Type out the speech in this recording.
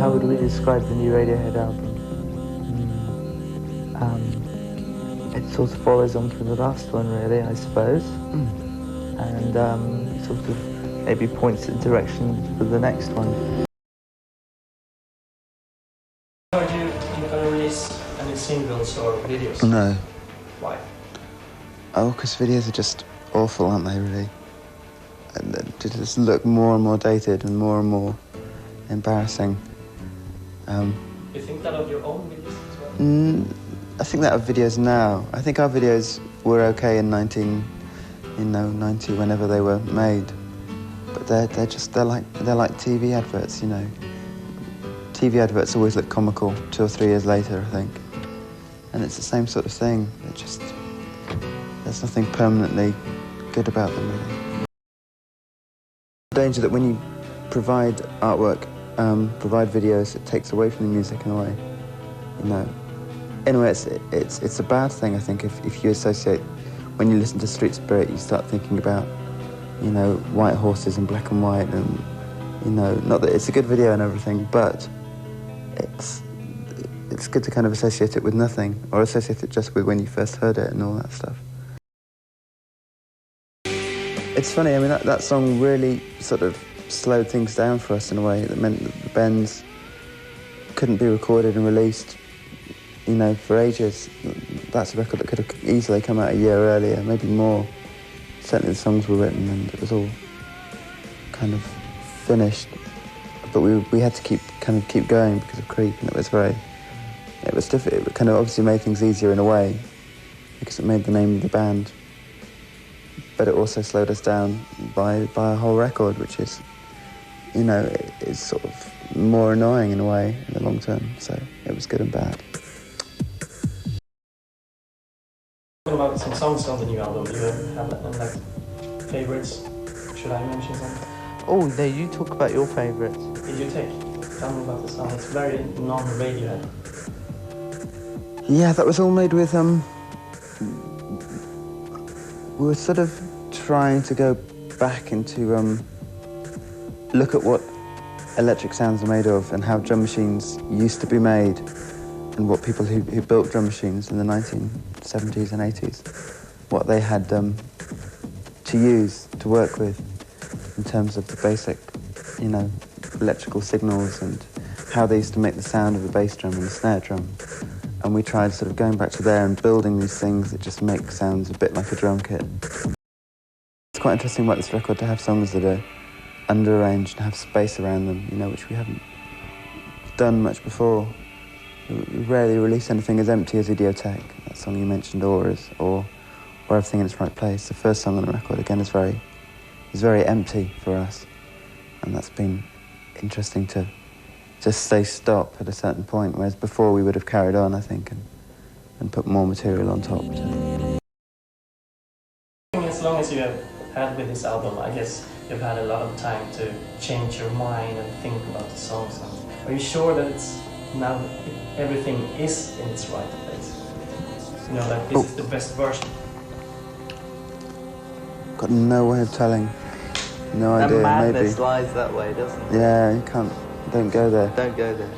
how would we describe the new Radiohead album? It sort of follows on from the last one, really, I suppose. And sort of maybe points in direction for the next one. Are you going to release any singles or videos? No. Why? Oh, because videos are just awful, aren't they, really? And they just look more and more dated and more embarrassing. You think that of your own videos as well? I think that of videos now. I think our videos were okay in 90, whenever they were made. But they're like TV adverts, you know. TV adverts always look comical 2 or 3 years later, I think. And it's the same sort of thing. There's nothing permanently good about them, really. The danger that when you provide artwork, provide videos, it takes away from the music in a way, you know. Anyway, it's a bad thing, I think, if you associate, when you listen to Street Spirit, you start thinking about, you know, white horses and black and white, and, you know, not that it's a good video and everything, but it's good to kind of associate it with nothing, or associate it just with when you first heard it and all that stuff. It's funny, I mean, that song really sort of slowed things down for us in a way that meant that the bends couldn't be recorded and released, you know, for ages. That's a record that could have easily come out a year earlier, maybe more. Certainly the songs were written and it was all kind of finished. But we had to keep going because of Creep, and it was difficult. It kind of obviously made things easier in a way because it made the name of the band. But it also slowed us down by a whole record, which is, you know, is sort of more annoying in a way in the long term. So it was good and bad. What about some songs on the new album? Do you have like favorites? Should I mention something? Oh, no, you talk about your favourites. Did you tell me about the song? It's very non-Radiohead. Yeah, that was all made with, we were sort of trying to go back into, look at what electric sounds are made of and how drum machines used to be made and what people who built drum machines in the 1970s and 80s, what they had to use, to work with in terms of the basic, you know, electrical signals and how they used to make the sound of the bass drum and the snare drum. And we tried sort of going back to there and building these things that just make sounds a bit like a drum kit. It's quite interesting about this record to have songs that are underarranged and have space around them, you know, which we haven't done much before. We rarely release anything as empty as Idiotek, that song you mentioned, or Everything in Its Right Place. The first song on the record, again, is very empty for us. And that's been interesting to just say stop at a certain point, whereas before we would have carried on, I think, and put more material on top. As long as you have had with this album, I guess you've had a lot of time to change your mind and think about the songs. Are you sure that it's now everything is in its right place? You know, that this is the best version? Got no way of telling. No idea, And madness maybe. lies that way, doesn't it? Yeah, you can't. Don't go there. Don't go there.